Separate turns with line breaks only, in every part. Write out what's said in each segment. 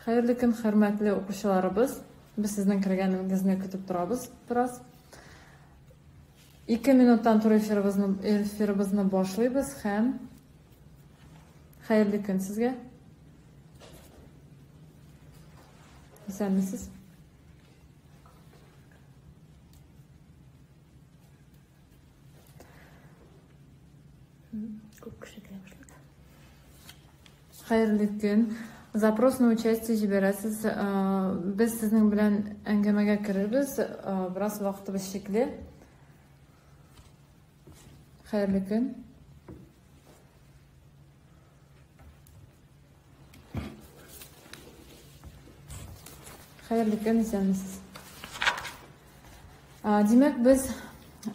Xayrlı gün, hörmətli oquşularımız. Biz sizden kirgenliğinizini kütüp turabız biraz. 2 minuttan tur efirimizni boshlaymiz ham. Xayrlı gün sizge. Esenmisiz? Xayrlı gün. Zaпрос на участие жиберасыз. Biz sizning bilan әңгәмәгә керербез. Biraz vaqtыбыз шекле. Xayrlı gün. Xayrlı gün, исәнмесез. Демәк, biz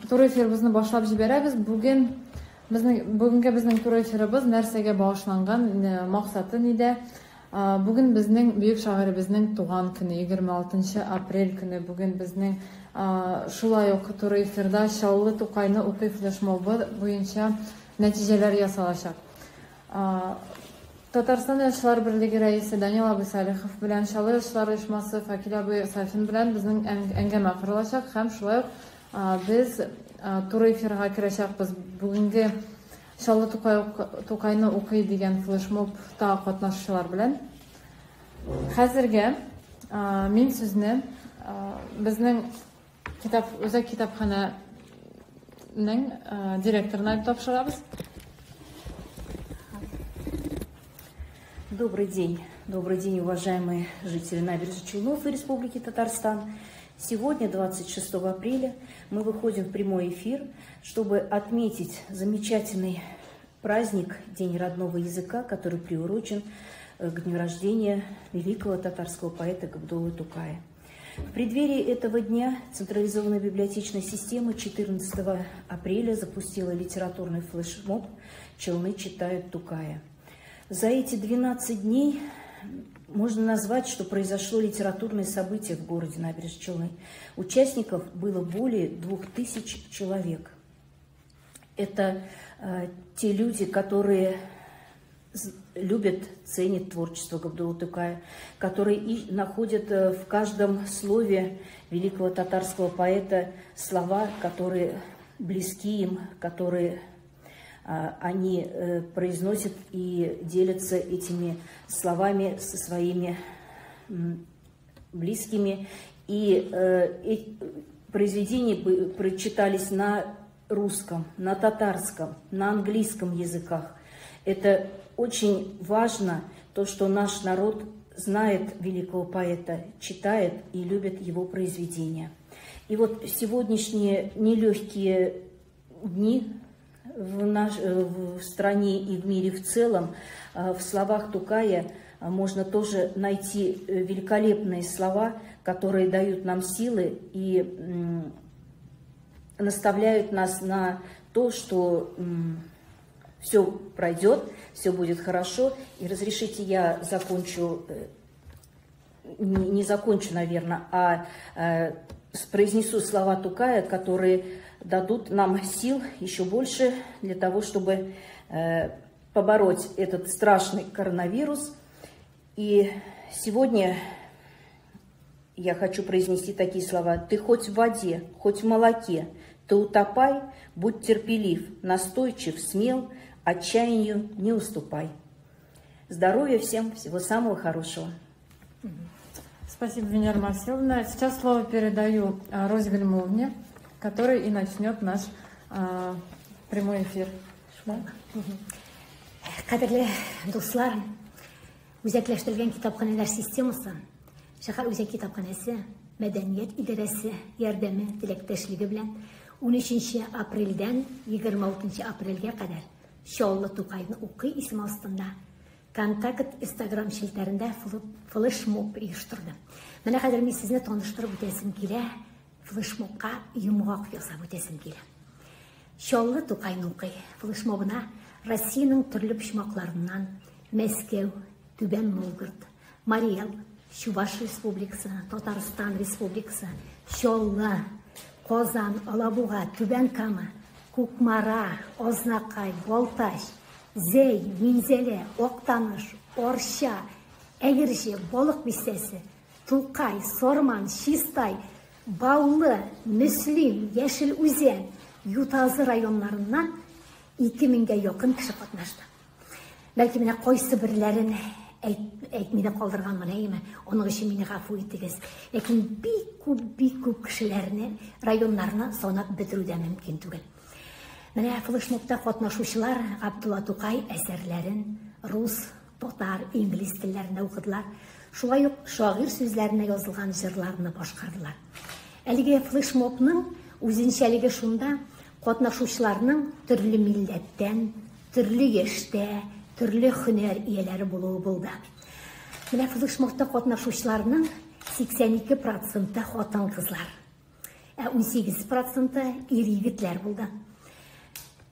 тур эфирбезне башлап җибәрәбез. Бүгенге безнең тур эфирыбыз нәрсәгә багышланган, максаты нидә? Bugün bizning büyük şairibizning туган көне 26 апрель көне. Bugün bizning шулай ук тур эфирда Шаллы Тукайны укый флешмобы буенча нәтиҗәләр ясалачак. Татарстан Яшьләр берлеге рәисе Данил абый Салихов белән Шаллы яшьләр оешмасы Факил абый Сафин белән безнең әңгәмә кырылачак һәм шулай ук без тур эфирга керәчәкбез. Бүгенге Шаллы Тукайны укый дигән флешмобта катнашучылар белән. Хәзергә мин сезне безнең өзәк китапхананың директорына тапшырабыз.
Добрый день, уважаемые жители набережных Челнов и Республики Татарстан. Сегодня, 26 апреля, мы выходим в прямой эфир, чтобы отметить замечательный праздник, День родного языка, который приурочен к дню рождения великого татарского поэта Габдуллы Тукая. В преддверии этого дня централизованная библиотечная система 14 апреля запустила литературный флешмоб «Челны читают Тукая». За эти 12 дней можно назвать, что произошло литературное событие в городе Набережные Челны. Участников было более 2000 человек. Это те люди, которые любят, ценят творчество Габдуллы Тукая, которые находят в каждом слове великого татарского поэта слова, которые близки им, которые они произносят и делятся этими словами со своими близкими. И произведения прочитались на русском, на татарском, на английском языках. Это очень важно, то, что наш народ знает великого поэта, читает и любит его произведения. И вот в сегодняшние нелегкие дни в стране и в мире в целом в словах Тукая можно тоже найти великолепные слова, которые дают нам силы и наставляют нас на то, что все пройдет, все будет хорошо. И разрешите, я закончу, не закончу, наверное, а произнесу слова Тукая, которые дадут нам сил еще больше для того, чтобы побороть этот страшный коронавирус. И сегодня я хочу произнести такие слова. Ты хоть в воде, хоть в молоке, ты утопай, будь терпелив, настойчив, смел, отчаянию не уступай. Здоровья всем, всего самого хорошего.
Спасибо, Венера Марселовна. Сейчас слово передаю Розе Гальмовне, который и начнет наш прямой эфир.
Кадерлі достар, өзәкләштірілген китапханелер системасы, шәһәр өзәк китапханәсе, мәдәният идарәсе ярдәме теләктәшлеге белән 13 апрельдән 26 апрельгә кадәр Шаллы Тукайны укый исеме астында контакт Instagram шелтәрендә флешмоб оештырды. Менә хәзер мин сезне таныштырып үтәсем килә, флешмобка йомгак ясап үтәсем килә. Шаллы Тукайны укый флешмобына Россиянең төрле почмакларыннан Мәскәү, Түбән Новгород, Мари-Эл, Чуваш Республикасы, Татарстан Республикасы, Шаллы, Казан, Алабуга, Түбән Кама, Кукмара, Ознакай, Балтач, Зей, Минзеле, Октаныш, Орша, Әгерше, Болық бистесі, Тулқай, Сорман, Шистай, Баулы, Мүслим, Яшыл Үзен, Ютазы районларынан 2000-ге якын кіші қатнашты. Бәлки мене қойсы бірлерін әйтмейді қалдырған мұна еме, оның үшін мені ғафу еттігіз. Ләкин бик көп кішілеріні, районларына сонап бітіруді мүмкін түгіл. Мене флешмобта қатнашушылар Абдулла Тукай әсерлерін рус, татар, инглиз тіллерінде оқыдылар. Шулай ук шагыйр сүзләренә язылган җырларны башкардылар. Әлеге флешмобның үзенчәлеге шунда, катнашучыларның төрле милләттән, төрле яшьтә, төрле һөнәр ияләре булуы булды. Менә флешмобта катнашучыларның 82% хатын-кызлар, 18% ир-егетләр булды.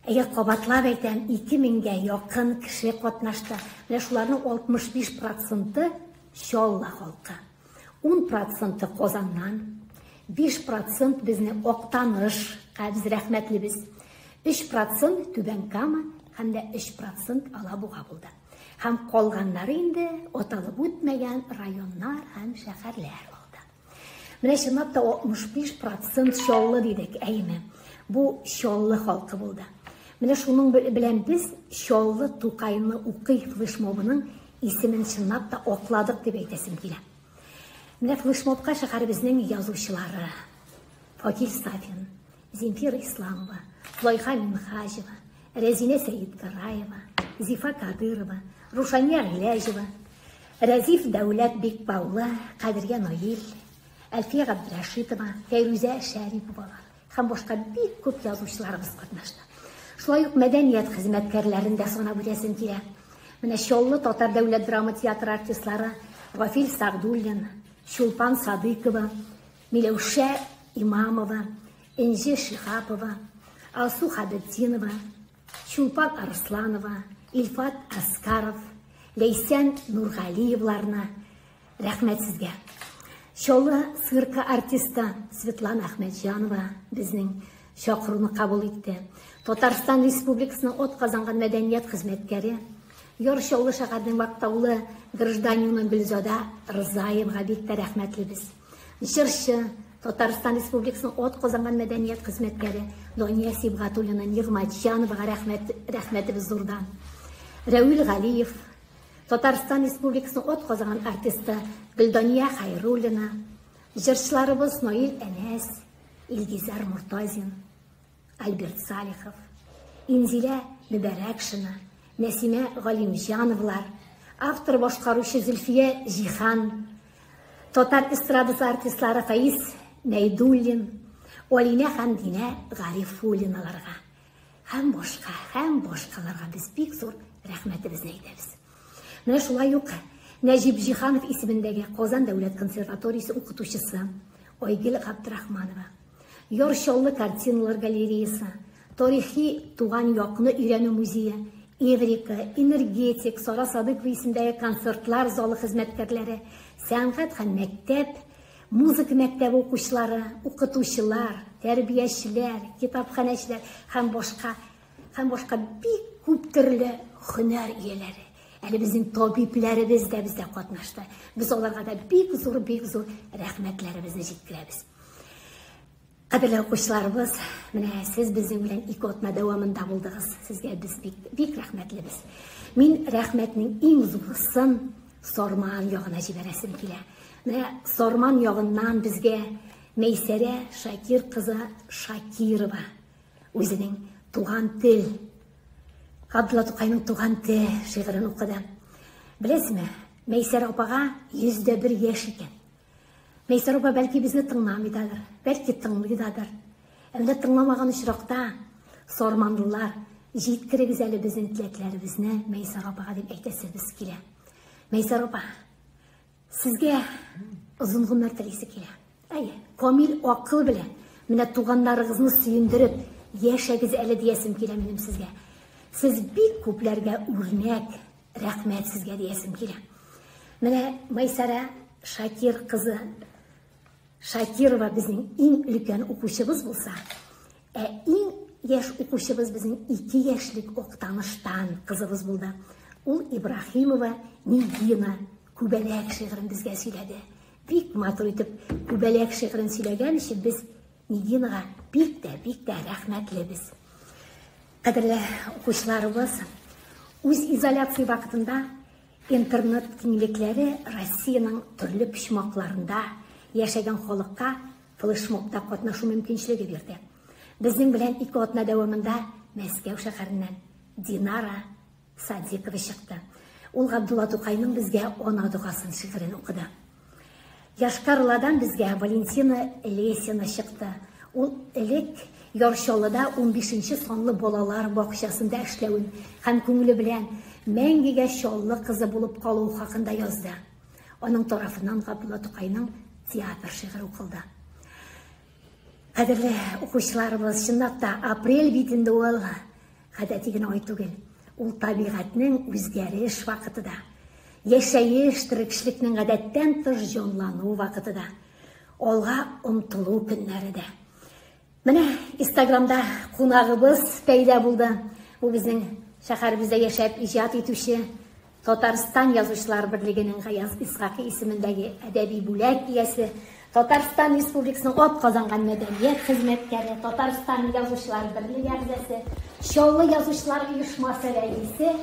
Әгәр кабатлап әйтәм, 2000-гә якын кеше катнашты. Менә шуларның 65% Шалла халкы, 10% Казаннан, 5% безне Актаныш, без рәхмәтлебез, 3% Түбән Кама һәм дә 3% Алабуга булды. Һәм калганнары инде аталып үтмәгән районнар һәм шәһәрләр булды. Менә чынлап та 65% Шаллы дидек, әйме. Бу Шаллы халкы булды. Менә шуның белән без Шаллы Тукайны укый флешмобының исемен чынлап та акладык дип әйтәсем килә. Менә флешмобка шәһәребезнең язучылары Факил Сафин, Земфира Исламова, Флойха Минхажева, Рәзинә Сәйдгараева, Зифа Кадырова, Рушания Гиләҗева, Разиф Дәүләт Бекбаулы, Кадирия Наил, Әлфия Габдрашитова, Фәйрүзә Шәрипова һәм башка бик күп язучыларыбыз катнашты. Шулай ук мәдәният хезмәткәрләрен дә санап үтәсем килә. Менә Шаллы татар дәүләт драма театры артистлары Гафил Сагдуллин, Шулпан Садыкова, Миләүшә Имамова, Энҗе Шихапова, Алсу Хабетдинова, Шулпан Арсланова, Илфат Аскаров, Ләйсән Нургалиевларны рәхмәт сезгә. Шаллы цирка артисты Светлана Әхмәтҗанова безнең чакыруны кабул итте. Татарстан Республикасының атказанган мәдәният хезмәткәре Яр Шаллы шәһәренең мактаулы гражданины Гөлзада Рызаевга бик тә рәхмәтлебез. Җырчы, Татарстан Республикасының атказанган мәдәният хезмәткәре Дания Сибгатуллина Нигъмәтҗановага рәхмәтебез зурдан. Рәүил Галиев, Татарстан Республикасының атказанган артисты Гөлдания Хайруллина, җырчыларыбыз Наил Әнәс, Илгизар Муртазин, Альберт Салихов, Инзилә Мөбәрәкшина, Нәсимә Галимҗановлар, автор башкаручы Зөлфия Җихан, татар эстрадасы артистлары Фаиз Мәйдуллин, Алинә һәм Динә Гарифуллиналарга һәм башкаларга без бик зур рәхмәтебезне әйтәбез. Менә шулай ук Нәҗип Җиханов исемендәге Казан дәүләт консерваториясе укытучысы Айгөл Габдрахманова, Яр Шаллы картиналар галереясы, тарихи туган якны өйрәнү музее, Эврика, Энергетик, Сара Садыкова исемендәге концертлар залы хезмәткәрләре, сәнгать һәм мәктәп, музыка мәктәбе укучылары, укытучылар, тәрбиячеләр, китапханәчеләр һәм башка бик күп төрле һөнәр ияләре. Әле безнең табибләребез дә бездә катнашты. Без аларга да бик зур рәхмәтләребезне җиткерәбез. Кадерле укучыларыбыз, менә сез безнең белән 2 атна дәвамында булдыгыз. Сезгә без бик рәхмәтлебез. Мин рәхмәтнең иң зурысын Сорман ягына җибәрәсем килә. Менә Сорман ягыннан безгә Мәйсәрә Шакир кызы Шакирова үзенең туган тел, Абдулла Тукайның туган тел шигырен укыды. Беләсезме, Мәйсәрә апага 101 яшь икән. Мәйсәрә апа бәлки безне тыңламыйдыр, бәлки тыңлыйдыр. Әмма тыңламаган очракта Сорманлылар җиткерегез әле безнең теләкләребезне Мәйсәрә апага дип әйтәсебез килә. Мәйсәрә апа, сезгә озын гомер телисе килә. Камил акыл белән менә туганнарыгызны сөендереп яшәгез әле диясем килә минем сезгә. Сез бик күпләргә үрнәк, рәхмәт сезгә диясем килә. Менә Мәйсәрә Шакир кызы Шакирова безнең иң өлкән укучыбыз булса, иң яшь укучыбыз безнең 2 яшьлек Актаныштан кызыбыз булды. Ул Ибраһимова Нигина Күбәләк шигырын безгә сөйләде. Бик матур итеп Күбәләк шигырын сөйләгән өчен без Нигинага бик тә рәхмәтлебез. Кадерле укучыларыбыз, үз изоляция вакытында интернет киңлекләре Россиянең төрле почмакларында яшәгән халыкка флешмобта катнашу мөмкинчелеге бирде. Безнең белән 2 атна дәвамында Мәскәү шәһәреннән Динара Садикова чыкты. Ул Габдулла Тукайның безгә ана дугасын шигырен укыды. Яшкарладан безгә Валентина Лесина чыкты. Ул элек Яршалыда 15-нче санлы балалар бакчасында эшләвен һәм күңеле белән мәңгегә шаллы кызы булып калу хакында язды. Аның тарафыннан Габдулла Тукайның театр шигыре укылды. Кадерле укучыларыбыз, чынлап та апрель битендә ул гадәти генә ай түгел. Ул табигатьнең үзгәреш вакытыда, яшәеш, тирекчелекнең гадәттән тыш җанлану вакытыда, алга омтылу көннәрендә. Менә Инстаграмда кунагыбыз пәйда булды. Ул безнең шәһәребездә яшәп иҗат итүче Татарстан Язучылар берлегенең Гаяз Исхакый исемендәге әдәби бүләк иясе, Татарстан Республикасының атказанган мәдәният хезмәткәре, Татарстан Язучылар берлеге әгъзасы, Чаллы Язучылар оешмасы рәисе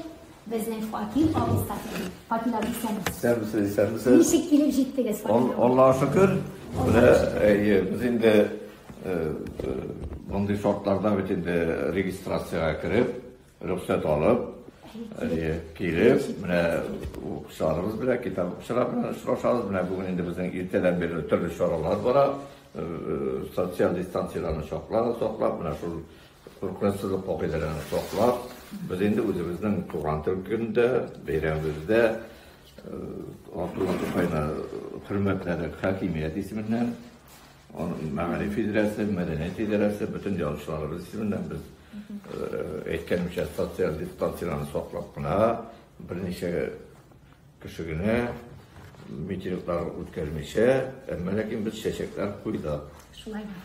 безнең Факил Абыстафин. Факил Абыстафин.
Сәмсез.
Ничек килеп җиттегез, Факил?
Аллаһа шөкер. Без инде мондый шартларда бит инде регистрациягә кереп, рөхсәт алып, килеп, менә укучыларыбыз белән, китап укучылар белән очрашабыз. Менә бүген инде безнең иртәдән бeri төрле чаралар бара. Социаль дистанцияларны саклап, менә шул куркынычсызлык кагыйдәләрен саклап, без инде үзебезнең туган тел көндә, бәйрәмебездә Габдулла Тукайны хөрмәтләдек хакимият исеменнән, Мәгариф идарәсе, Мәдәният идарәсе, бөтен язучыларыбыз исеменнән без әйткәнемчә социаль дистанцияларны саклап кына, берничә кеше генә митинглар үткәрмичә, әмма ләкин без чәчәкләр куйдык.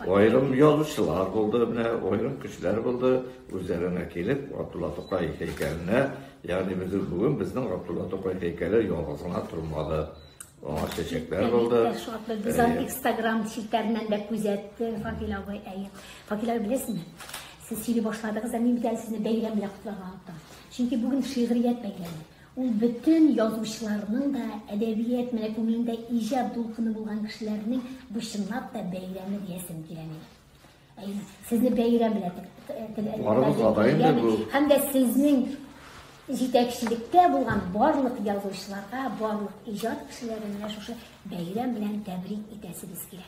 Аерым язучылар булды, менә аерым кешеләр булды, үзләренә килеп Габдулла Тукай һәйкәленә, ягъни бүген безнең Габдулла Тукай һәйкәле ялгыз гына тормады. Аңа чәчәкләр булды.
Без аны Инстаграм челтәреннән дә күзәтте, Факил абый. Факил абый, беләсезме? Сез сөйли башладыгыз, мин бит сезне бәйрәм белән котларга аттым. Чөнки бүген шигърият бәйрәме. Ул бөтен язучыларның да, әдәбият менә күңелендә иҗат дулкыны булган кешеләрнең бу чынлап та бәйрәме диясем килә миңа. Сезне бәйрәм белән һәм дә сезнең җитәкчелектә булган барлык язучыларга, барлык иҗат кешеләренә шушы бәйрәм белән тәбрик итәсебез килә.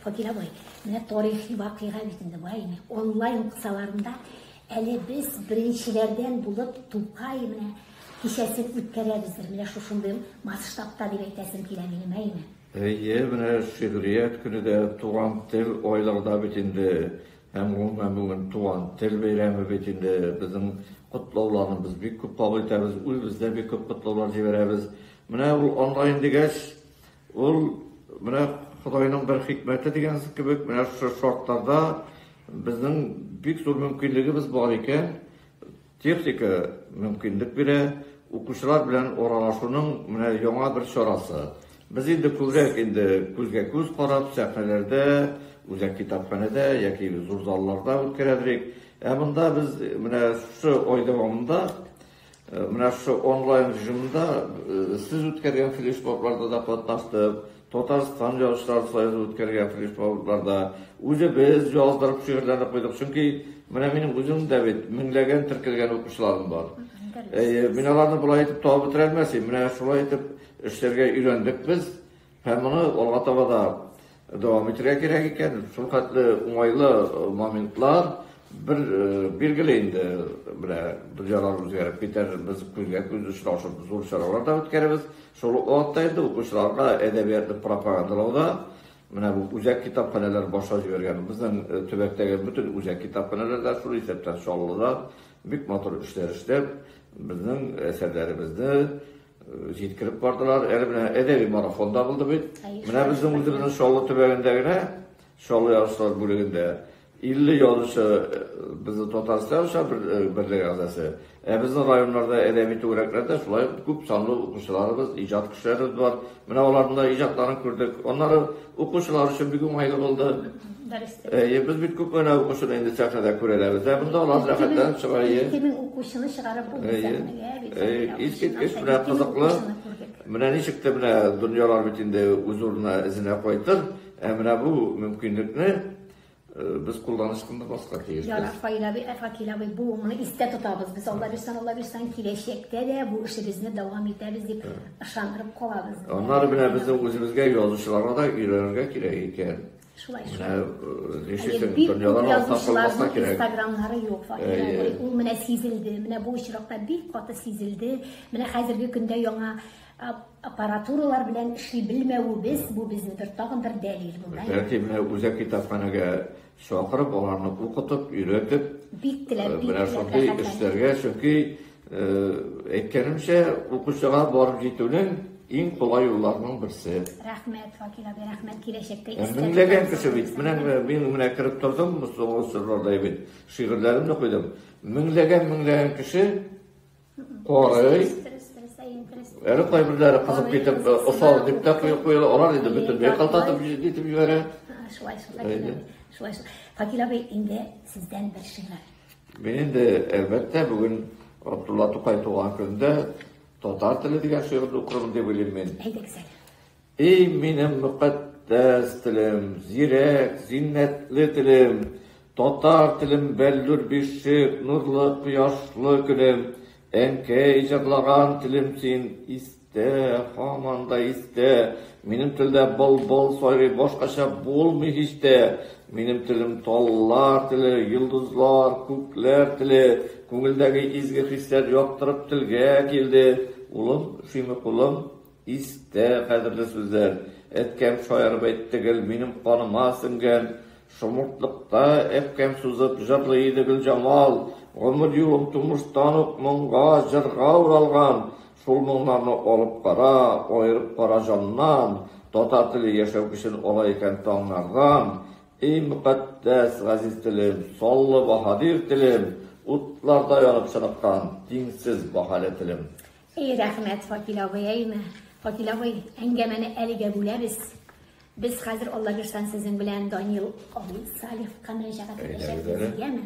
Факил абый, менә тарихи вакыйга бит инде бу онлайн кысаларында әле без беренчеләрдән булып Тукай менә кичәсен үткәрәбездер. Менә шушындый масштабта дип әйтәсем килә минем, әйме?
Менә шигърият көнедә туган тел айларда бит инде һәм бүген туган тел бәйрәме бит инде безнең котлауларны без бик күп кабул итәбез, үзебездә бик күп котлаулар җибәрәбез. Менә ул онлайн дигәч, ул менә Худайның бер хикмәте дигән кебек, менә шу шартларда безнең бик зур мөмкинлегебез бар икән. Техника мөмкинлек бирә, укучылар белән аралашуның менә яңа бер чарасы. Без инде күбрәк күзгә күз карап, сәхнәләрдә, үзәк китапханәдә яки зур залларда үткәрәбез. Монда без менә шу ай дәвамында, менә шу онлайн режимында сез үткәргән флешмобларда да катнаштык. Татарстан Язучылар союзы үткәргән флешмобларда үзебез яздырып шигырьләрне куйдык. Чөнки менә минем үзем дә бит меңләгән теркәлгән укучыларым бар. Мин аларны булай итеп табып бетерә алмасын. Менә шулай итеп эшләргә өйрәндек без. Һәм моны алга таба да дәвам итәргә кирәк икән. Шул хәтле уңайлы моментлар билгеле инде менә бер ярар үзгәреп китәр. Без күзгә күз очрашып зур чараларда үткәрәбез. Шул вакытта инде укучыларга әдәбиятны пропагандалауда менә бу үзәк китапханәләр башлап җибәргән. Безнең төбәктәге бөтен үзәк китапханәләрдә шул исәптән Чаллыда бик матур эшләр эшләп, безнең әсәрләребезне җиткереп бардылар. Әле менә әдәби марафонда булды бит. Менә безнең үзебезнең Чаллы төбәгендә генә, Чаллы Язучылар бүлегендә 50 yazışı bizi Tatarstan birlik azası. Bizim rayonlarda edebi töreklerde şulay köp sanlı okuşlarımız, icad kişilerimiz var. Mına onların da icatlarını gördük. Onları okuşlar için bir gün hayırlı oldu. Biz bir köp öne okuşunu indi sahnede göreleriz. Bunda olan rahattan çıkarıyı.
Kimin okuşunu çıkarıp bu güzelliğe.
İlk gitmiş bile kızıklı. Mına ne çıktı mına dünyalar bitinde huzuruna izine koydur. Mına bu mümkünlükünü biz kullanışkında başka değil.
Ya Fakil abi bu bunu iste tutabız. Biz Allah birsen kileşekte de bu işimizni devam ederiz deyip ışandırıp koyarız.
Onlar bile bizim özümüzge yazışlarına da öğrenirge gerek.
Şulay.
Bir
yazışlarının Instagramları yok Fakil abi. O mene sizildi. Mene bu işrakta bir katı sizildi. Mene hazırgi günde yana aparaturalar bilen işi bilmewu biz. Bu bizim bir tağın bir delil bu.
Belki mene uzak kitapxanaga çağırıp onlarını okutup, öğretip
bittiler.
Şunday işlerge çünkü etkenimse okuşağa barıp жетунің en kolay yollarının birisi.
Rahmet Fakil abi, rahmet kileşekte
Minglegen kişi bit. Ben kirip durdum, o sırlarda bit. Şiirlerimde koydum. Minglegen kişi qorayı Erip kaybırları kızıp gitip, osal dipte koyuyorlar, olar dedi, bütün bir kaltatıp gitip yere.
Şulay. Fakil abi, indi sizden bir şeyler.
Benim de elbette bugün Abdullah Tukay tuğan günde Tatar tili degan şiirni okurum deb o'ylayman. Ey mening muqaddas tilim, ziyrak, ziynatli tilim, Tatar tilim beldur beshik, nurli quyoshli kunim, enkay jag'lagan tilimsin, iste, hamanda iste, mening tilda bol soyri boshqacha bo'lmay hech de, mening tilim tollar tili, yulduzlar, ko'klar tili, ko'ngildagi ezgi hislar yoqtirib tilga keldi. Ulum, şimi kulum, iste qadrli so'zlar. Etkem shoir bayttigil, mening qonima singan, shumurtliqda epkem so'zib jirlaydi gul jamol. Umr yo'lim turmushdan mung'a jirg'a o'ralgan, shul munglarni olib qara, ayirib qara jondan, Tatar tili yashab kishin ola ekan tonglardan. Ey muqaddas aziz tilim, solli bahodir tilim, o'tlarda yonib chiniqqan, tengsiz baholi tilim.
Ey rahmet Fakil abi, eymi? Fakil abi, engemeni elige buleriz. Biz hazır Allah birsen sizin bilen Daniel abi, Salih Kamrejaga teşekkür mi?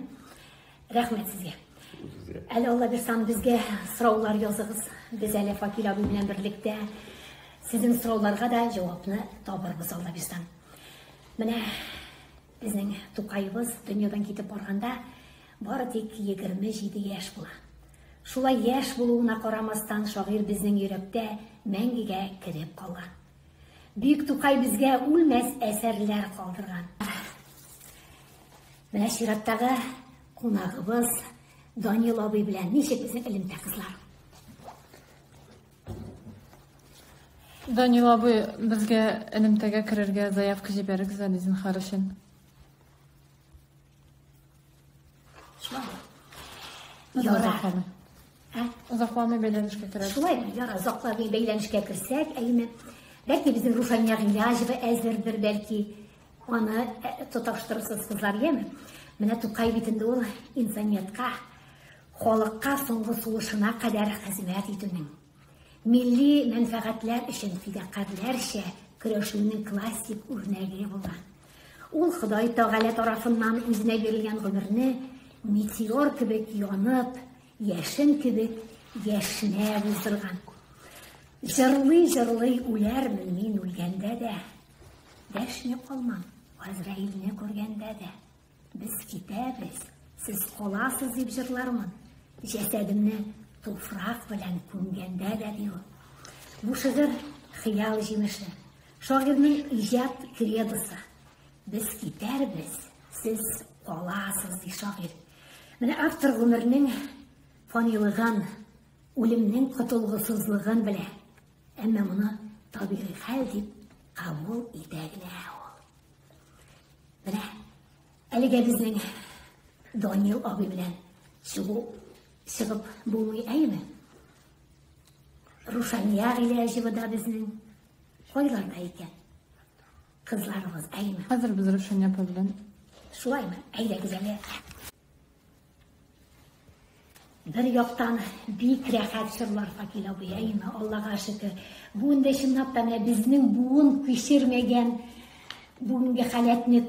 Rahmet size. Eli Allah birsen bizge sıravlar yazığız. Biz eli Fakil abi bilen birlikte sizin sıravlarga da cevapını tabırız Allah birsen. Mine bizning Tukayımız dünyadan gidip barganda bari tek 27 yaş bulan. Şulay yaş buluğuna qaramasdan şair bizning yürekte mengiga kirip kalgan. Büyük Tukay bizge ulmez eserler kaldırgan. Mine şirattagı konağımız Daniel abi bilen neşe bizim elimde kızlar.
Daniel abi bizge elimtege kirerge zayıf jiberik zadizin xarışın.
Yara.
Uzaklamay beylenişke kirerge.
Şulay mı? Yara uzaklamay beylenişke kirsek, eymi? Belki bizim Ruşanya ilacı ve ezberdir, belki onu tutaştırırsız kızlar yemi. Mine Tukay bitinde ol insaniyetka, xolukka soңғы suluşuna kadar hizmet etinin. Milli menfaatler için fidakarlarca küreşinin klasik örneği bulan. Ol Xuday Teala tarafından özüne verilgen ömrünü meteor kibik yanıp, yaşın kibik yaşına buzdurgan. Jırlı ularmın men ölgende de, deşne kalmam, Azrail'ni görgende de. Biz kitemiz, siz kolasız deyip jırlarmın. Cesedimni toprak bilen kömgende de diyor. Bu şiir hıyal jemişi. Şairnin icad kredisi. Biz giderbiz, siz olasız diye şair. Mine автор ömrünün fanilığın, ölümün kutulgusuzluğun bile. Ama bunu tabii hal deyip kabul edegine ol. Mine, Әліге біздің Daniel abi bilen шығып болмай әйме? Ruşanya ilacı da bizning qo'ylarda ekan. Qizlarimiz aymi?
Hazır biz Ruşanya bilen
Шулаймы? Әйдәгез әле. Bir yoqdan büyük rəxət şırlar Fakil abi, ayına Allah'a şükür. Bugün de şınaptan bizning bugün kişirmegen bugünkü haletini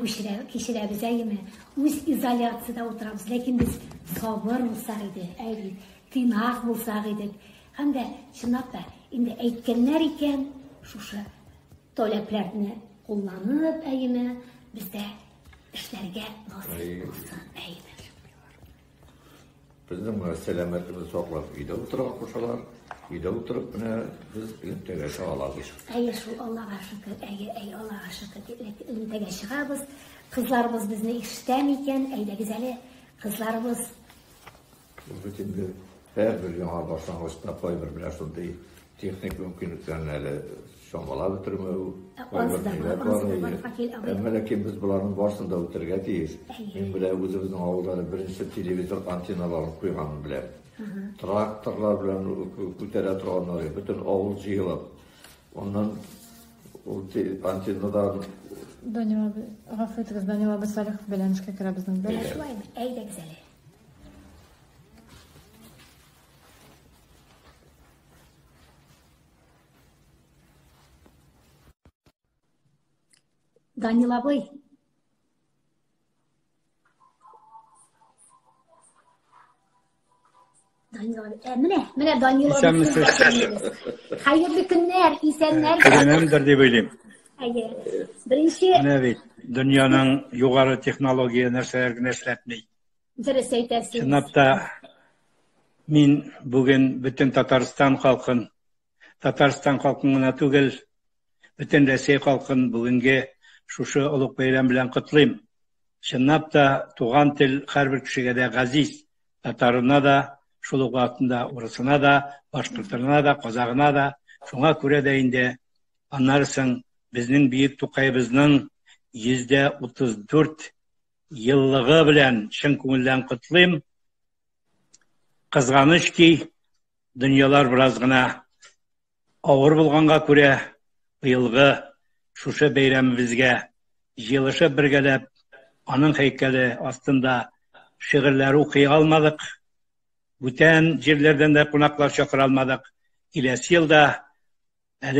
kişirəbiz, ayına. Biz izolatsiyada oturabız, lakin biz sabır bulsaq idi, aydı, tınaq bulsaq idik. Hem de şınapta, indi aytkenler iken, şuşu taleplerini kullanıp, ayına, bizde işlerge nasip olsun, ayına.
Bizim selametimizi soğuk uyda oturup koşalar, uyda oturup biz ilimtege şağalarız.
Şu Allah'a şükür, Allah'a şükür ilimtege şağabız. Kızlarımız bizni işlemeyken, de güzeli kızlarımız.
Bütün her bir yana başlangıçta pay bir değil. Teknik mümkünlüklerine şamalar bitirmeyi, lakin biz bunların varsında bitirge değil. Ben bile özümüzün ağırları birinci televizyon antenalarını koyganını bile. Traktörler bilen kütere turanları, bütün ağır jıyılıp, ondan antenadan...
Daniel abi, gafet ediyoruz. Daniel abi Salih bilen işe kirabızın.
Şuayım, de güzeli. Daniel abi. Mine Daniel abi.
Sen misin?
Hayırlı günler, isenler.
Önemlidir diye bileyim.
Birinci.
Evet, dünyanın yukarı teknolojiye nerselerine esletmeyi. Şınapta min bugün bütün Tatarstan halkına tügel, bütün Resey halkın bugünkü şuşu uluq beyran bilen kutlayım. Şınapta tuğan til her bir kişiye de gaziz. Tatarına da, şuluq altında orasına da, Başkırtlarına da, Kozağına da, şuna küre deyinde anlarsın bizning büyük tuqaybızның %34 yıllığı bilen şın көңілден kutlayım. Kızganış ki dünyalar biraz gına ağır bulganга küre bıyılgı şuşu beyramimizge yılışıp birgelep anın heykeli astında şiirleri okuy almadık. Bütün yerlerden de konaklar çakır almadık. Kilesi yılda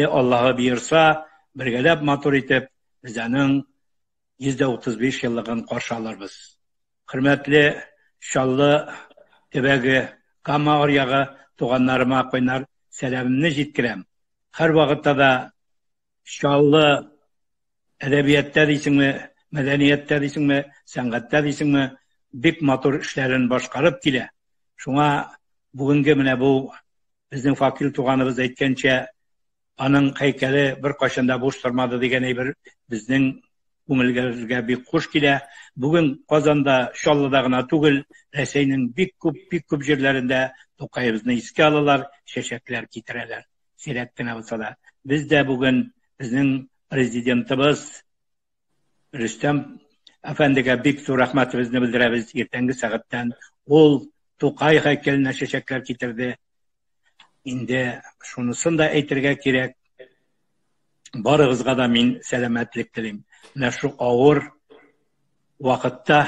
Allah'a buyursa birgelep matur etip bizning %35 yıllığın qarşı alırız. Hürmetli Şallı tebegi Kama oryağı tuğanlarıma koynar selamımni jetkirem. Her vakitte da Şallı edebiyette deysinmi, medeniyette deysinmi, sanatта deysinmi, bik matur işlerin başkarıp kile. Şuna bugünkü mine bu bizning Fakil tuğanımız aytkençe anın heykeli bir kaşında boş durmadı degene bir bizning көңілге бик хуш килә. Бүген Казанда, Шаллыда гына түгел, Рәсәйнең бик күп җирләрендә Тукайыбызны искә алалар, чәчәкләр китерәләр. Сирәк кенә булса да. Без дә бүген безнең президентыбыз Рөстәм әфәндегә бик зур рәхмәтебезне белдерәбез. Иртәнге сәгатьтән ул Тукай һәйкәленә чәчәкләр китерде. Инде шунысын да әйтергә кирәк. Барыгызга да мин сәламәтлек телим. Şu ağır vakitte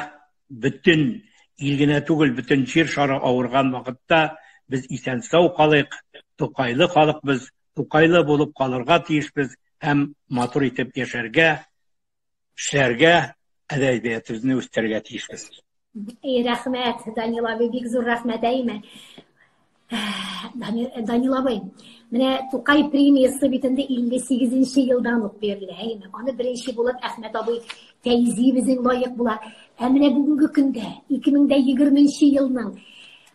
bütün ilgine tugul bütün şir şarı ağırgan vakitte biz isen sağ kalık, Tukaylı kalık biz, Tukaylı bulup kalırga tiyiş biz hem matur itip yaşarga, işlerge, edebiyatımızı üsterge tiyiş biz.
Rahmet, Daniel abi, bik zor rahmet eyme. Daniel abi, mine Tukay premiyası bitinde 58. yıldanlık verildi. Onu birinci bulup Ahmet abi teyzi bizim layık bular. Emine bugünkü günde 2020 yılının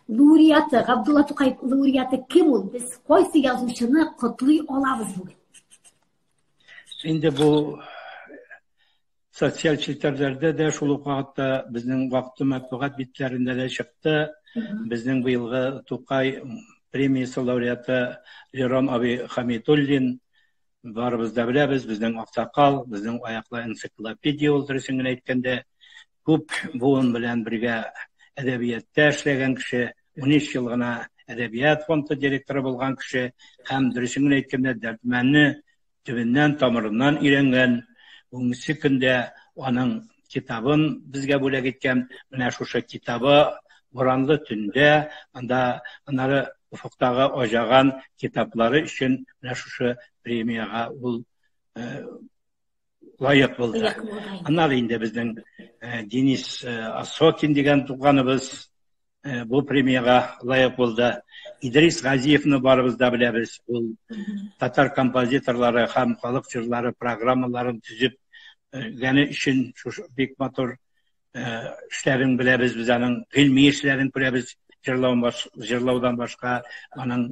Nuriyatı, Abdullah Tukay Nuriyatı kim ol? Biz koysi yazmışını kutluy olabız bugün.
Şimdi bu sosyal çilterlerde de şuluk vakitte bizning vakti matbuat bitlerinde de çıktı. Bizning bu yılғы Tukay premiyası laureatı Liron abi Hamitullin barımızda bilemiz. Bizning Aksakal, bizning ayaklı ensiklopediya oldurusunun aytkanda köp buun bilen birge edebiyatda işlegen kişi, 13 yılgına edebiyat fondu direktörü bolgan kişi, hem durusunun aytkanda dertmenni tübünden, tamırından irengen, bugünkü günde onun китабын безгә бүләк иткән. Менә шушы китабы Буранлы төндә, анда аннары уфуктагы ажаган китаплары өчен менә шушы премияга ул лайык булды. Аннары инде безнең Денис Осокин дигән туганыбыз бу премияга лайык булды. Идрис Газиевны барыбыз да беләбез. Ул татар композиторлары һәм халык җырлары программаларын төзеп гәне өчен шушы бик матур эшләрен беләбез. Без аның гыйльми эшләрен беләбез. Җырлаудан башка аның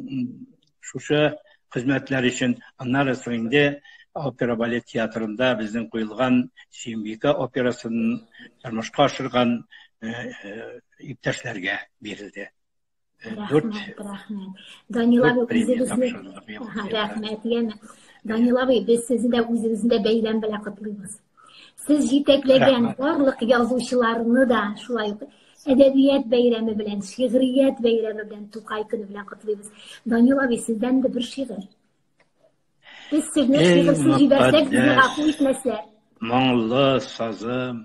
шушы хезмәтләре өчен. Аннары соң инде опера балет театрында безнең куелган Сөембикә операсын тормышка ашырган иптәшләргә бирелде.
Данил абый, Данил абый, без сезне үзебездә бәйрәм белән котлыйбыз. Сез җитәкләгән барлык язучыларны да шулай ук әдәбият бәйрәме белән, шигърият бәйрәме белән, Тукай көне белән котлыйбыз. Данил абый, сездән дә бер шигырь. Biz sizne şiirsiz jibersek bizi гафу итмәсләр.
Моңлы сазым,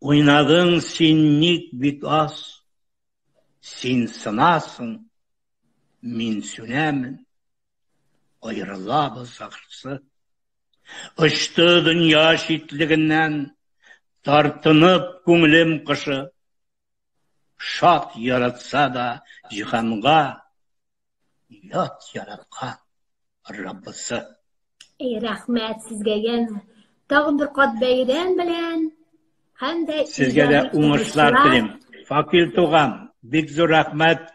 уйнадың син ник бик аз, син сынасың, мин сүнәмен, аерылабыз ахрысы. Очты дөнья читлегеннән, тартынып күңелем кышы, шат яратса да җиһанга, ят яраткан Раббысы.
Рәхмәт сезгә янә. Тагын бер кат бәйрәм белән һәм дә
сезгә дә уңышлар телим. Факир туган, бик зур рәхмәт.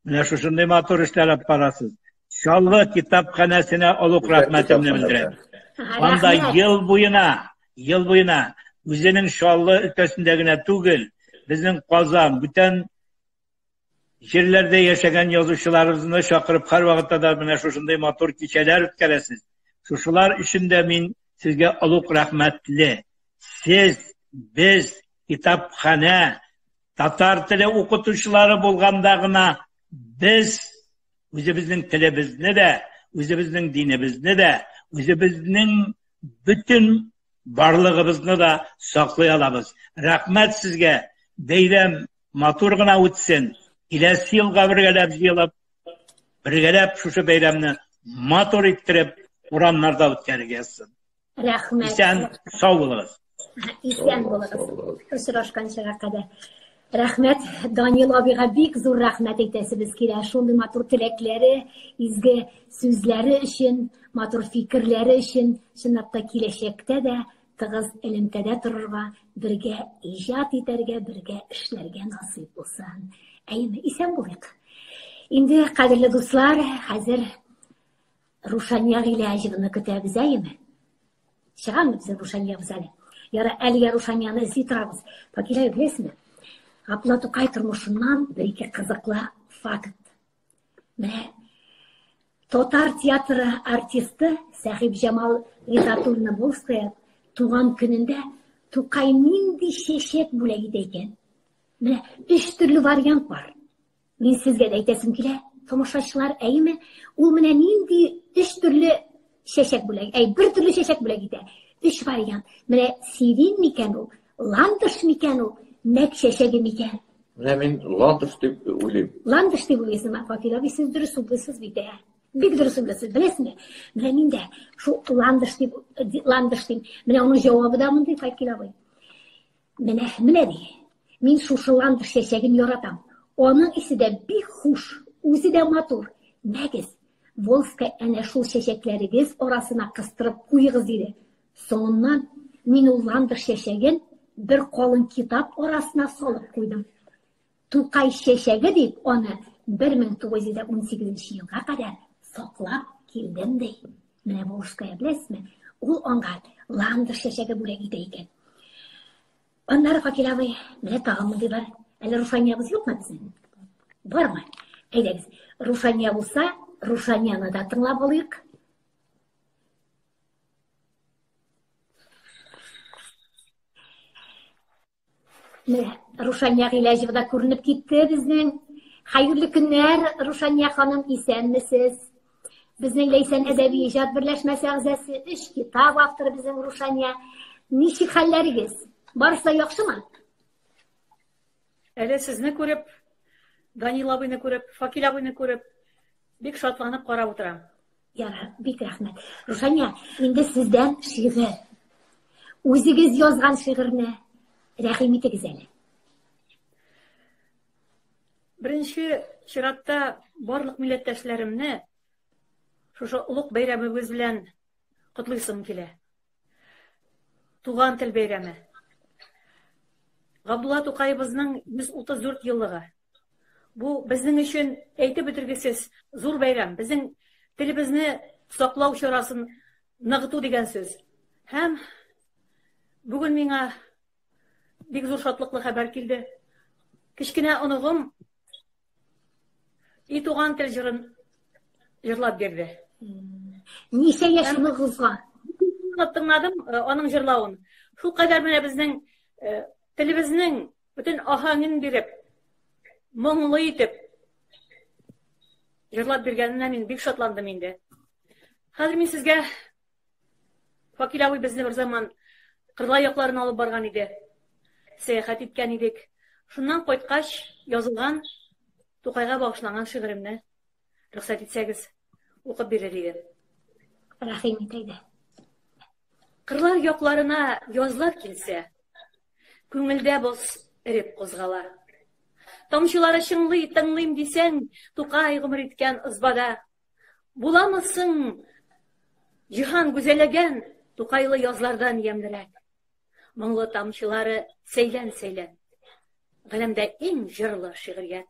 Менә шушындай матур эшләр алып барасыз. Чаллы китапханәсенә олуг рәхмәтемне белдерәм. Анда ел буена үзенең Чаллы өлкәсендә генә түгел, безнең Казан, бүтән җирләрдә яшәгән язучыларыбызны чакырып һәрвакытта да менә шушындай матур кичәләр үткәрәсез. Шушылар өчен дә мин сезгә олуг рәхмәтле. Сез, без, китапханә, татар теле укытучылары булганда гына без үзебезнең телебезне дә, үзебезнең динебезне дә, үзебезнең бүтән барлыгыбызны да саклый алабыз. Рәхмәт сезгә. Бәйрәм матур гына үтсен. Киләсе елга бергәләп җыелып, бергәләп шушы бәйрәмне матур иттереп, урамнарда үткәргәсен.
Рәхмәт.
Исән, сау булыгыз.
Исән булыгыз. Очрашканчага кадәр. Рәхмәт. Данил абыйга бик зур рәхмәт әйтәсебез килә. Шундый матур теләкләре, изге сүзләре өчен, матур фикерләре өчен, чынлап та киләчәктә дә тыгыз элемтәдә торырга, бергә иҗат итәргә, бергә эшләргә насыйп булсын. Әйме, исән булыйк. Инде, кадерле дуслар, хәзер Рушания Гыйләҗевны көтәбез, әйме? Чыгамы без Рушаниябыз әле? Яра, әлегә Рушанияны эзли торабыз. Факилә, беләсезме? Апла Тукай тормышыннан бер-ике кызыклы факт. Менә Татар театры артисты Сәхип Җамал Гыйзатуллина Волская туган көнендә Тукай нинди чәчәк бүләк итә икән? Менә 3 төрле вариант бар. Мин сезгә дә әйтәсем килә, тамашачылар, әйме, ул менә нинди 3 төрле чәчәк бүләк, бер төрле чәчәк бүләк итә. 3 вариант. Менә сирин микән ул, ландыш микән ул, мәк чәчәге микән?
Менә мин ландыш дип уйлыйм.
Ландыш дип уйлыйсызмы, Факир абый, сез дөрес уйлыйсыз бит, бик дөрес уйлыйсыз, беләсезме? Менә мин дә шу ландыш дип, менә аның җавабы да мондай, Факир абый. Менә ди. Мин шушы ландыш чәчәген яратам. Аның исе дә бик хуш, үзе дә матур. Мәгез, Волская әнә шул чәчәкләрегез арасына кыстырып куйыгыз диде. Соңыннан мин ул ландыш чәчәген бер калын китап арасына салып куйдым. Тукай чәчәге дип, аны 1918 елга кадәр саклап килдем ди. Менә Волская, беләсезме? Ул аңа ландыш чәчәге бүләк итә икән. Аннары Факир абый, менә тагын мондай бар. Әле Рушаниябыз юкмы безнең? Бармы? Әйдәгез, Рушания булса, Рушанияны да тыңлап алыйк. Менә Рушания Гыйләҗева да күренеп китте безнең. Хәерле көннәр, Рушания ханым, исәнмесез? Безнең Ләйсән әдәби иҗат берләшмәсе әгъзасы, 3 китап авторы безнең Рушания. Ничек хәлләрегез? Барысы яхшымы?
Әле сезне күреп, Данил абыйны күреп, Факил абыйны күреп, бик шатланып карап утырам.
Яра, бик рәхмәт. Рушания, инде сездән шигырь. Үзегез язган шигырьне рәхим итегез әле.
Беренче чиратта барлык милләттәшләремне шушы улуг бәйрәмебез белән котлыйсым килә. Туган тел бәйрәме. Габдулла Тукайыбызның 134 еллыгы. Бу безнең өчен әйтеп бетергесез зур бәйрәм. Безнең телебезне саклау чарасын ныгыту дигән сүз. Һәм бүген миңа бик зур шатлыклы хәбәр килде. Кечкенә оныгым и туган тел җырын җырлап бирде.
Ничә яшь уныгызга?
Тыңладым аның җырлавын. Шул кадәр менә безнең телебезнең бөтен аһәңен биреп, моңлы итеп җырлап биргәненә мин бик шатландым инде. Хәзер мин сезгә Факил абый безне бер заман Кырлай якларына алып барган иде. Сәяхәт иткән идек. Шуннан кайткач язылган Тукайга багышланган шигыремне рөхсәт итсәгез укып бирер идем.
Рәхим итегез.
Кырлар якларына язлар килсә, күңелдә боз эреп кузгала. Тамчылары чыңлый, тыңлыйм дисәң, Тукай гомер иткән ызбада. Буламысың җиһан гүзәлләгән Тукайлы язлардан ямьлерәк. Моңлы тамчылары сәйлән-сәйлән. Галәмдә иң җырлы шигърият.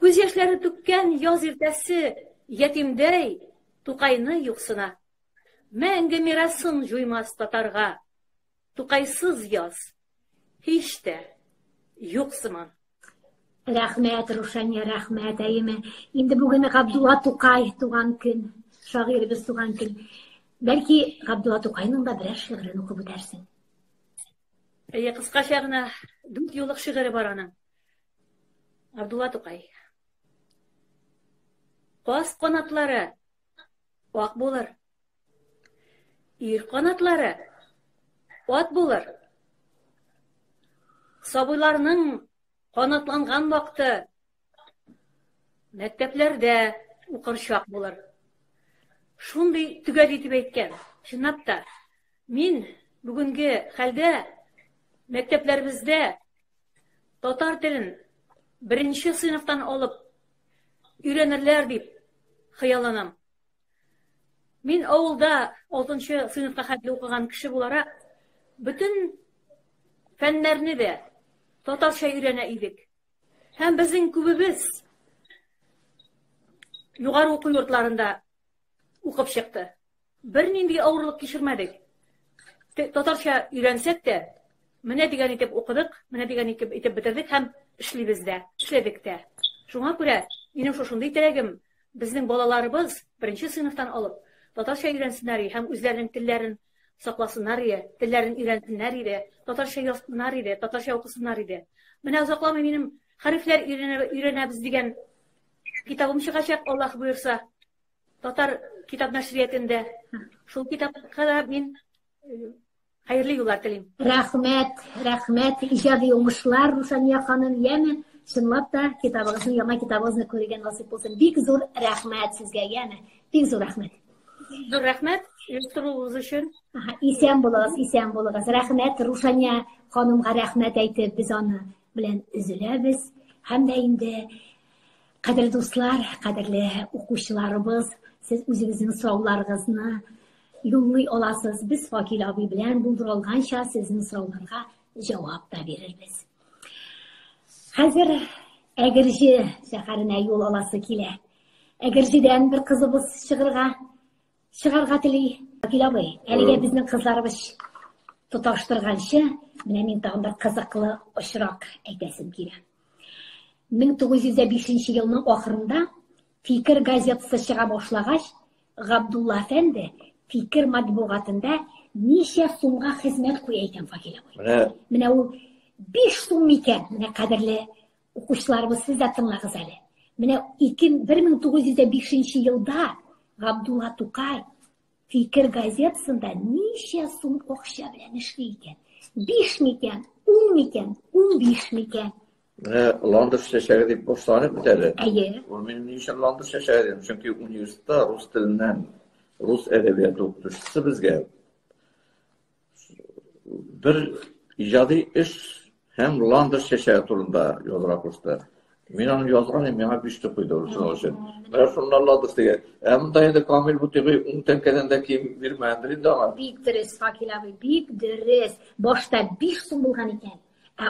Күз яшьләре түккән яз иртәсе ятимдәй Тукайны юксына. Мәңге мирасын җуймас татарга. Тукайсыз яз һич тә юксыман.
Рәхмәт, Рушания, рәхмәт, әйеме. Инде бүген Габдулла Тукай туган көн, шагыйрыбыз туган көн. Бәлки, Габдулла Тукайның да берәр шигырен укып үтәрсең.
Кыскача гына 4 юллык шигыре бар аның. Габдулла Тукай. Каз канатлары ак булыр. Ир канатлары ат булыр. Сабыйларның канатланган вакыты мәктәпләрдә укырчак булыр. Шундый төгәл итеп әйткән. Чынлап та, мин бүгенге хәлдә мәктәпләребездә татар телен 1нче сыйныфтан алып өйрәнерләр дип хыялланам. Мин авылда 6нчы сыйныфка хәтле укыган кеше буларак, бөтен фәннәрне дә татарча өйрәнә идек. Һәм безнең күбебез югары уку йортларында укып чыкты. Бернинди авырлык кичермәдек. Татарча өйрәнсәк тә, менә дигән итеп укыдык, менә дигән итеп бетердек һәм эшлибез дә, эшләдек тә. Шуңа күрә минем шушындый теләгем, безнең балаларыбыз 1нче сыйныфтан алып татарча өйрәнсеннәр һәм үзләренең телләрен сакласыннар иде, телләрен өйрәнсеннәр иде, татарча язсыннар иде, татарча укысыннар иде. Менә озакламый минем хәрефләр өйрәнәбез дигән китабым чыгачак, Аллаһ буйырса, татар китап нәшриятендә. Шул китапка да мин хәерле юллар телим.
Рәхмәт, рәхмәт, иҗади уңышлар, Рушания ханым, яме. Чынлап та, китабыгызны, яңа китабыгызны күргән насыйп булсын. Бик зур рәхмәт сезгә, яме. Бик зур рәхмәт.
Зур рәхмәт оештыруыгыз өчен.
Исән булыгыз, исән булыгыз. Рәхмәт, Рушания ханымга рәхмәт әйтеп, без аны белән өзеләбез. Һәм дә инде кадерле дуслар, кадерле укучыларыбыз, сез үзегезнең сорауларыгызны юллый аласыз. Без Факил абый белән булдырылганча сезнең сорауларга җавап та бирербез. Хәзер Әгерҗе шәһәренә юл аласы килә. Әгерҗедән бер кызыбыз чыгарга тели. Факил абый, әлегә безнең кызларыбыз тоташтырганчы, менә мин тагын бер кызыклы очрак әйтәсем килә. 1905 елның ахырында Фикер газетасы чыга башлагач, Габдулла әфәнде Фикер матбугатында ничә сумга хезмәт куя икән Факил абый. Менә ул 5 сум икән. Менә кадерле укучыларыбыз, сез дә тыңлагыз әле. Менә 1905 елда Габдулла Тукай Фикер газетасында ничә сум акча белән эшли икән. 5 miken, 10 miken, 15 miken.
Landır şeşeri deyip boşlanıp biterdi.
Eye.
O benim işim landır şeşeri dedim. Çünkü üniversitede Rus dilinden, Rus edebiyatı okutuşusu bizge bir icadi iş hem landır şeşeri turunda yollara koştu. Men onu yazganım, bana güçlü koydu olsun için. Ben şunlarladık diye. Hem dayıda Kamil bu tipi unutenkeden de kim bir mendirin de ama.
Büyük dres Fakir abi, büyük dres. Başta 5 so'm bulgan ekan.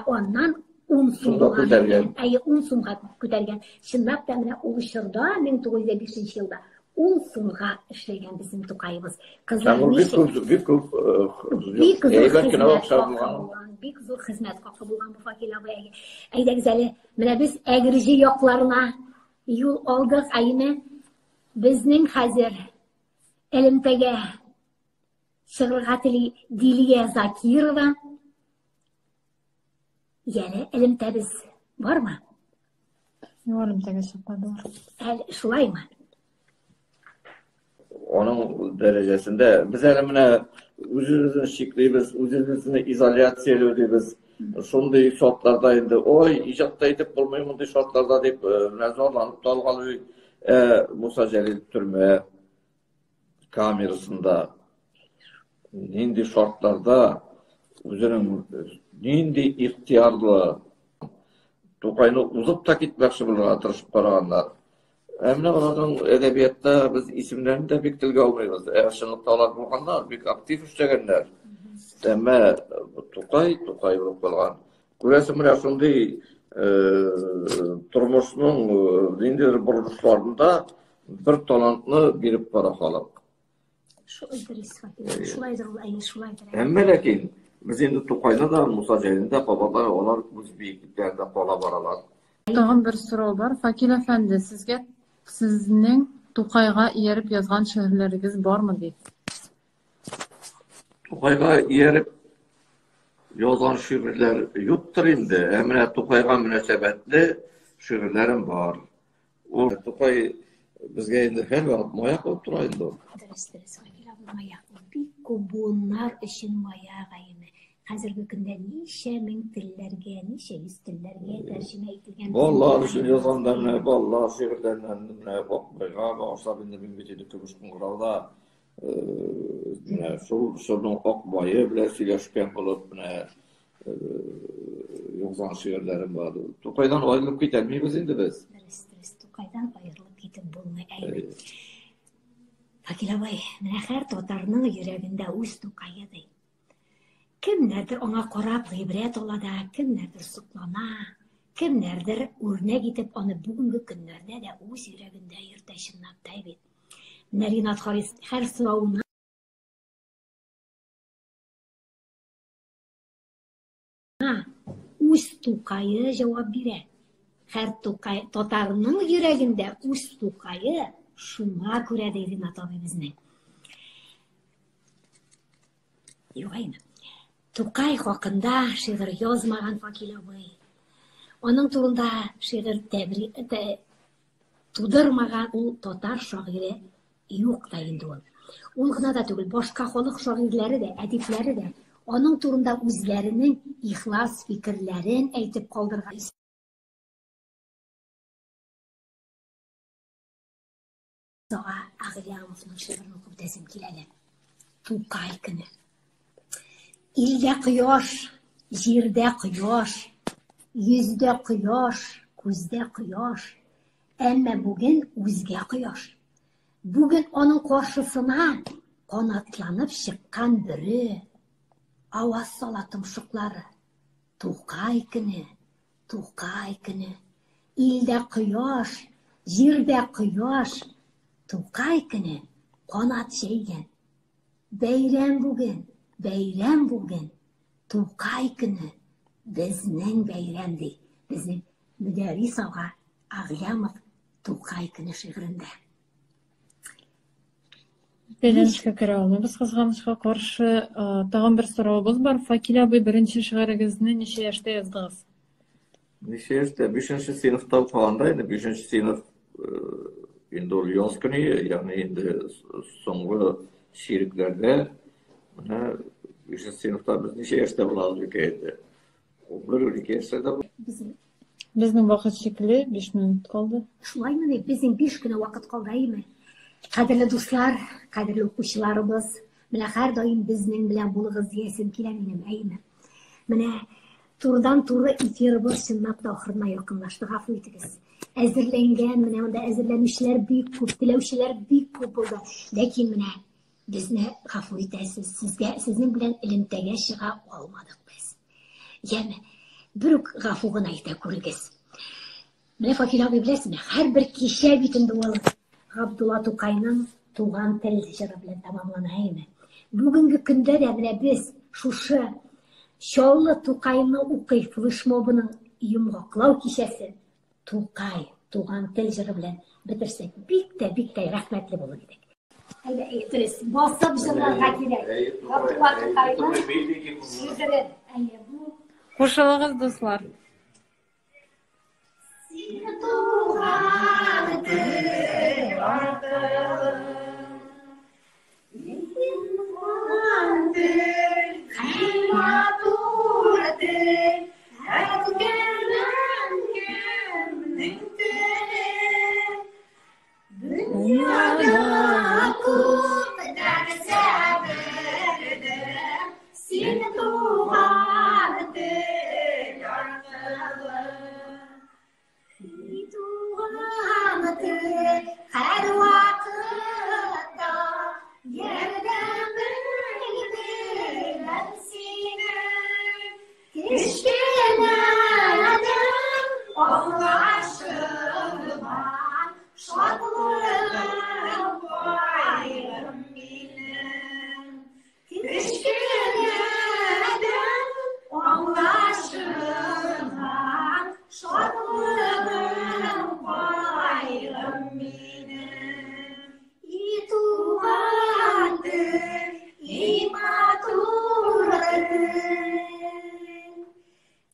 Ondan 10 so'm bulgan ekan. 10 so'mga ko'targan. Shundab da mana O'shirda 1905-yilda 10 so'mga ishlagan bizim To'qayimiz. Qizlar Bek zo'r xizmat qilib bo'lgan bu Fakir abi. Aydagizali, mana biz Agirji yoqlarına yo'l oldik. Ayni bizning hozir Elimtaga Shig'irg'atili Diliya Zakirova. Yani Elimta biz bormi?
Yo'q, Elimtaga chiqmadi.
Shulaymi?
Onun derecesinde biz elimine üzerimizni şikliybiz, üzerimizni izolyatsiyalıybiz. Şunday şartlarda indi, oy icatda edip bulmayım bunday şartlarda deyip zorlanıp dalgalı Musa Celil türme kamerasında nindi şartlarda üzerinin nindi ihtiyarlı To'qayni uzub da gitmekçi bulgan tırışıp baraganlar. Emine oradan edebiyatta biz isimlerini de pek tilge almayız. Şınlıkta olan bulganlar, pek aktif işlegenler. Ama To'qay olup kalgan. Görəsim bile şunday turmuşunun dindir buruluşlarında bir talantını birip para kalıp. Ama lakin biz endi To'qayda da Musa Celil'de babalar onlar biz büyüklüklerde bala baralar.
Tağın bir soru var. Fakir efendi, sizning To'qayga erib yozgan she'rlaringiz bormi deydi.
To'qayga erib yozgan she'rlar yo'qdir endi. Emine To'qayga münasebetli she'rlarim bor. O To'qay bizga endi har vaqt moya qilib turadi.
Bunlar için maya gayimi. Hozirgi kunda necha ming tillarga, necha yuz tillarga tarjima etilgan.
Vallahi şu yazanlarına, vallahi şiirlerine bakmayla başta bin bitidi kıbrıs Qung'rada şunun okmayı bile söyleşken bulup yazan şiirlerim vardı. To'qaydan ayrılıp gidemeyiz endi biz.
To'qaydan ayrılıp gidip bulmayaydı. Fakir abi, mana har totarning yuragida o'z To'qayi deydi. Kimlerdir ona qarab g'ibrat oladi, kimlerdir suqlana, kimlerdir o'rnak etib onu bugungi kunlarda da o'z yuragida yurtashimnab taybet. Narinat Xoris har so'rovni o'z To'qayi javob beradi. Har To'qay totarning yuragida o'z To'qayi shunga ko'ra deydi Natobi bizni. Yo'qaymi? To'qay haqında şiir yazmagan Fakir abi. Onun turunda şiir tudurmagan o Totar şairi yo'q da endi ol. Uni da tugul, boshqa xalq shoirlari da, adibleri de onun turunda o'zlarining ixlos fikrlarini aytib qoldirgan. Sağa Ag'liyamovning she'rini o'qib desam keladi. To'qay kuni. İlde quyosh, yerda quyosh, yuzda quyosh, ko'zda quyosh. Ammo bugun o'zga quyosh. Bugun onun qarshisina qanotlanib chiqqan biri. Ovoz soladi tumshuqlari. To'qay kuni. İlde quyosh, yerda quyosh. To'qay kuni qanot yaygan. Bayram bugün. To'qay kuni bizning bayramdi. Bizning Müderris ağa Ag'liyamov To'qay kuni she'rida.
Belenishga kira olmaymiz. Qizg'anishga qarshi tag'in bir so'rovimiz bor. Fakir abi, birinchi she'ringizni necha yoshda yozdingiz?
Necha yoshda? 5-sinfda o'qiganda, endi 5-sinf endi o yoz kuni, ya'ni endi so'nggi she'rlarda 5 sınıfta biz neçe yaşta bulağız ülkeydi. O 1-2 yaşta
Bizning vaqt shekilli 5 minut qoldi.
Şulaymanı bizim 5 güne vakit kaldı mi? Kadirli dostlar, kadirli okuşlarımız, mine her daim bizning bilen bulğuz diyesim kilemenim aymi. Mine turdan tura ifirimiz şınnap da ahırına yakınlaştı, gafı etiniz. Ezirlengen, mine onda ezirlenmişler büyük köp, dilevşiler büyük köp oldu. Lakin mine bizne gafı etiniz, sizin bilen ilimtege şığa olmadık biz. Yani büyük gafıgın ayda kuruguz. Mine Fakir abi bilirsin, her bir kişiye bütün dualı. Abdullah Tukay'ın tuğan tel şarı bilen tamamlanayım. Bugünkü günde de mine biz şollu Tukay'ını ukay flashmobunun yumruklav kişisi Tukay, tuğan tel şarı bilen bitirsek bikte rahmetli bulur gidik. Haydi eğitiriz. Bassa bir şeyler hakire. Abdullah Tukay'ın sözleri.
Qo'shiling'iz do'stlar.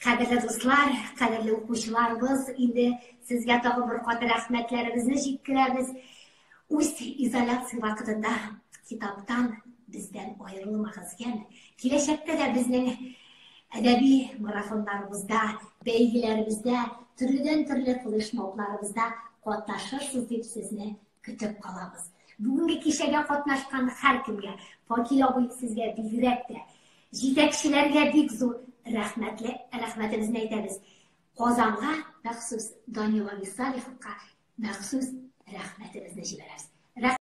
Kadirli dostlar, kadirli okuşlarımız, indi sizge tabi bir katı rahmetlerimizni jetkiremiz. O'z izolyatsiya vaqtida kitaptan bizden ayrılmag'izgan, kelajakda da bizning adabiy marafonlarimizda, belgilarimizda, turli flashmoblarimizda qatnashirsiz deb sizni kutib qolamiz. Bugungi kechada qatnashgan har kimga, Fakir abi sizga bildirakda, yetakchilarga bek zo'r rahmatimizni aytamiz. Qozonga maxsus Doniyor Misalevga maxsus rahmatimizni jiberamiz.